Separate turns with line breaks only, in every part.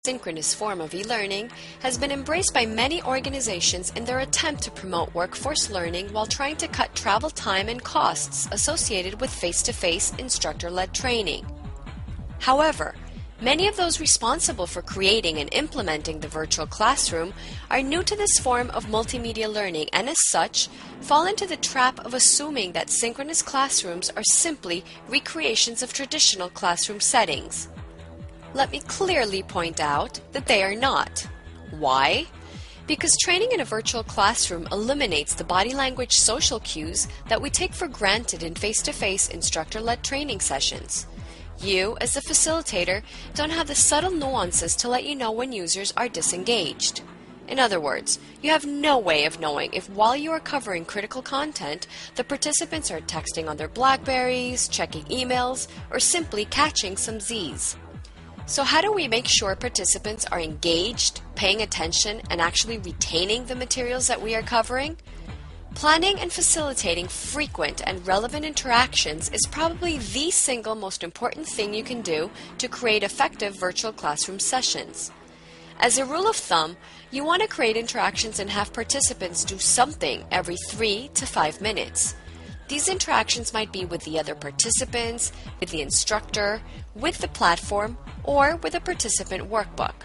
Synchronous form of e-learning has been embraced by many organizations in their attempt to promote workforce learning while trying to cut travel time and costs associated with face-to-face instructor-led training. However, many of those responsible for creating and implementing the virtual classroom are new to this form of multimedia learning and as such fall into the trap of assuming that synchronous classrooms are simply recreations of traditional classroom settings. Let me clearly point out that they are not. Why? Because training in a virtual classroom eliminates the body language social cues that we take for granted in face-to-face instructor-led training sessions. You, as the facilitator, don't have the subtle nuances to let you know when users are disengaged. In other words, you have no way of knowing if while you are covering critical content, the participants are texting on their Blackberries, checking emails, or simply catching some Z's. So how do we make sure participants are engaged, paying attention, and actually retaining the materials that we are covering? Planning and facilitating frequent and relevant interactions is probably the single most important thing you can do to create effective virtual classroom sessions. As a rule of thumb, you want to create interactions and have participants do something every 3 to 5 minutes. These interactions might be with the other participants, with the instructor, with the platform, or with a participant workbook.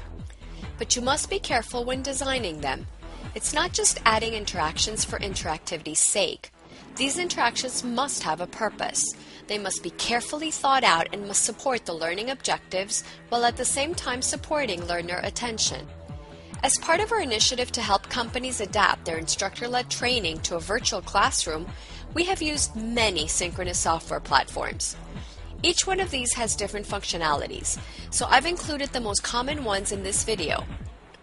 But you must be careful when designing them. It's not just adding interactions for interactivity's sake. These interactions must have a purpose. They must be carefully thought out and must support the learning objectives while at the same time supporting learner attention. As part of our initiative to help companies adapt their instructor-led training to a virtual classroom, we have used many synchronous software platforms. Each one of these has different functionalities, so I've included the most common ones in this video.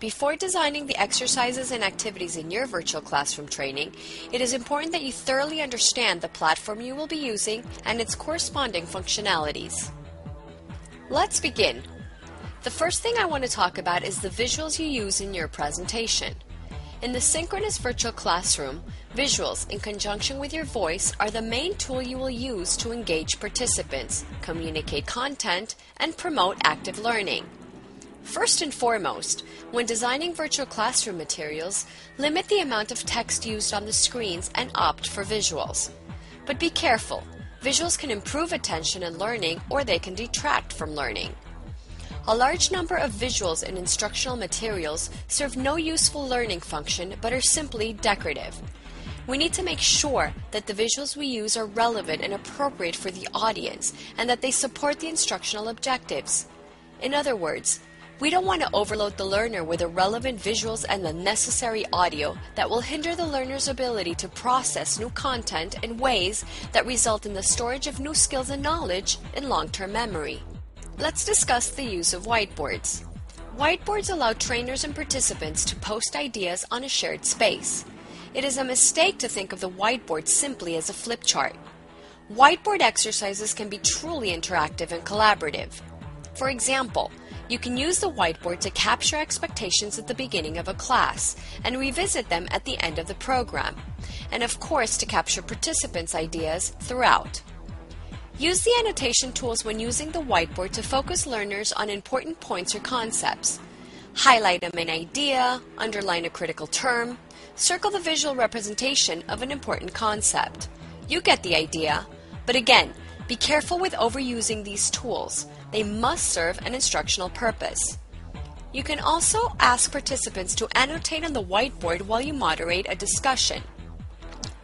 Before designing the exercises and activities in your virtual classroom training, it is important that you thoroughly understand the platform you will be using and its corresponding functionalities. Let's begin. The first thing I want to talk about is the visuals you use in your presentation. In the synchronous virtual classroom, visuals in conjunction with your voice are the main tool you will use to engage participants, communicate content, and promote active learning. First and foremost, when designing virtual classroom materials, limit the amount of text used on the screens and opt for visuals. But be careful, visuals can improve attention and learning or they can detract from learning. A large number of visuals in instructional materials serve no useful learning function but are simply decorative. We need to make sure that the visuals we use are relevant and appropriate for the audience and that they support the instructional objectives. In other words, we don't want to overload the learner with irrelevant visuals and unnecessary audio that will hinder the learner's ability to process new content in ways that result in the storage of new skills and knowledge in long-term memory. Let's discuss the use of whiteboards. Whiteboards allow trainers and participants to post ideas on a shared space. It is a mistake to think of the whiteboard simply as a flip chart. Whiteboard exercises can be truly interactive and collaborative. For example, you can use the whiteboard to capture expectations at the beginning of a class and revisit them at the end of the program, and of course to capture participants' ideas throughout. Use the annotation tools when using the whiteboard to focus learners on important points or concepts. Highlight a main idea, underline a critical term, circle the visual representation of an important concept. You get the idea, but again, be careful with overusing these tools. They must serve an instructional purpose. You can also ask participants to annotate on the whiteboard while you moderate a discussion.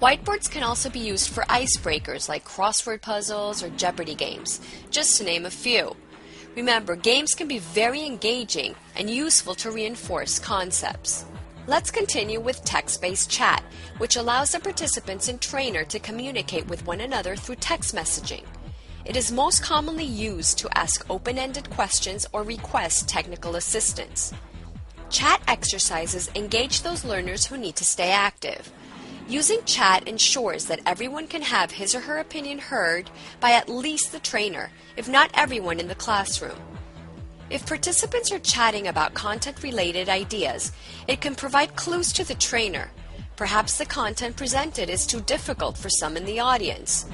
Whiteboards can also be used for icebreakers like crossword puzzles or Jeopardy games, just to name a few. Remember, games can be very engaging and useful to reinforce concepts. Let's continue with text-based chat, which allows the participants and trainer to communicate with one another through text messaging. It is most commonly used to ask open-ended questions or request technical assistance. Chat exercises engage those learners who need to stay active. Using chat ensures that everyone can have his or her opinion heard by at least the trainer, if not everyone in the classroom. If participants are chatting about content-related ideas, it can provide clues to the trainer. Perhaps the content presented is too difficult for some in the audience.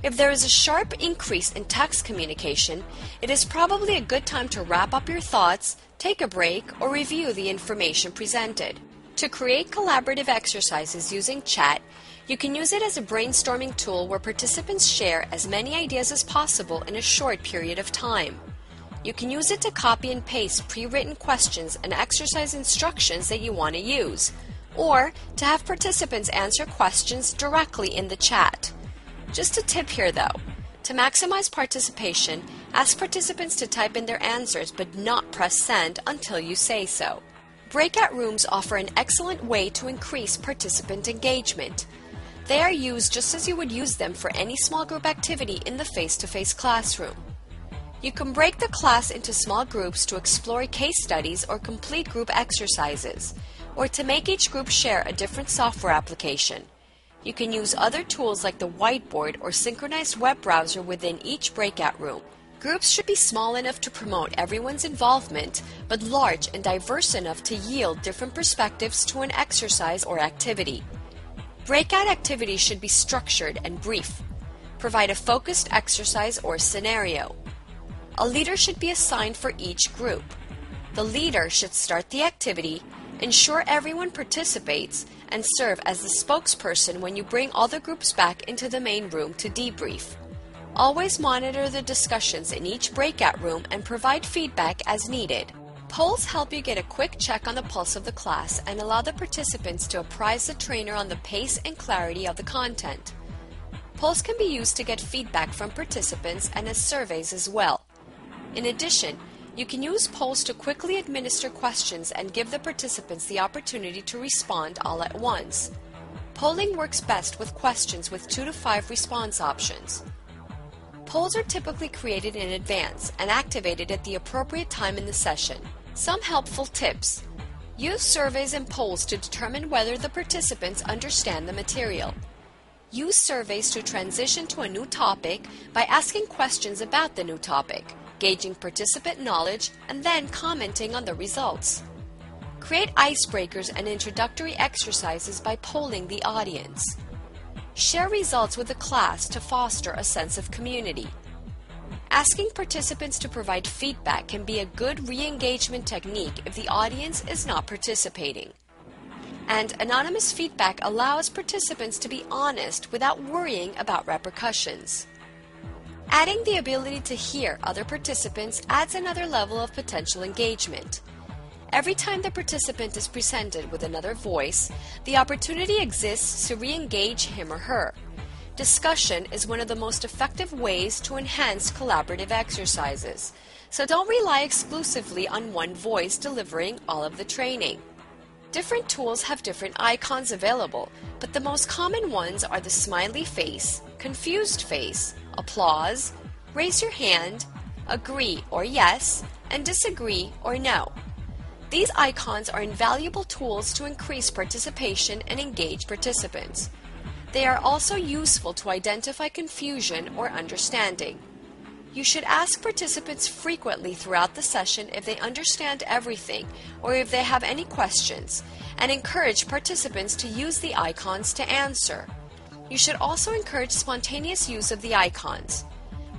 If there is a sharp increase in text communication, it is probably a good time to wrap up your thoughts, take a break, or review the information presented. To create collaborative exercises using chat, you can use it as a brainstorming tool where participants share as many ideas as possible in a short period of time. You can use it to copy and paste pre-written questions and exercise instructions that you want to use, or to have participants answer questions directly in the chat. Just a tip here though, to maximize participation, ask participants to type in their answers but not press send until you say so. Breakout rooms offer an excellent way to increase participant engagement. They are used just as you would use them for any small group activity in the face-to-face classroom. You can break the class into small groups to explore case studies or complete group exercises, or to make each group share a different software application. You can use other tools like the whiteboard or synchronized web browser within each breakout room. Groups should be small enough to promote everyone's involvement, but large and diverse enough to yield different perspectives to an exercise or activity. Breakout activities should be structured and brief. Provide a focused exercise or scenario. A leader should be assigned for each group. The leader should start the activity, ensure everyone participates, and serve as the spokesperson when you bring all the groups back into the main room to debrief. Always monitor the discussions in each breakout room and provide feedback as needed. Polls help you get a quick check on the pulse of the class and allow the participants to apprise the trainer on the pace and clarity of the content. Polls can be used to get feedback from participants and as surveys as well. In addition, you can use polls to quickly administer questions and give the participants the opportunity to respond all at once. Polling works best with questions with 2 to 5 response options. Polls are typically created in advance and activated at the appropriate time in the session. Some helpful tips. Use surveys and polls to determine whether the participants understand the material. Use surveys to transition to a new topic by asking questions about the new topic, gauging participant knowledge, and then commenting on the results. Create icebreakers and introductory exercises by polling the audience. Share results with the class to foster a sense of community. Asking participants to provide feedback can be a good re-engagement technique if the audience is not participating. And anonymous feedback allows participants to be honest without worrying about repercussions. Adding the ability to hear other participants adds another level of potential engagement. Every time the participant is presented with another voice, the opportunity exists to re-engage him or her. Discussion is one of the most effective ways to enhance collaborative exercises, so don't rely exclusively on one voice delivering all of the training. Different tools have different icons available, but the most common ones are the smiley face, confused face, applause, raise your hand, agree or yes, and disagree or no. These icons are invaluable tools to increase participation and engage participants. They are also useful to identify confusion or understanding. You should ask participants frequently throughout the session if they understand everything or if they have any questions, and encourage participants to use the icons to answer. You should also encourage spontaneous use of the icons.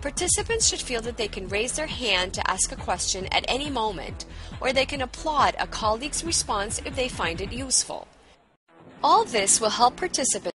Participants should feel that they can raise their hand to ask a question at any moment, or they can applaud a colleague's response if they find it useful. All this will help participants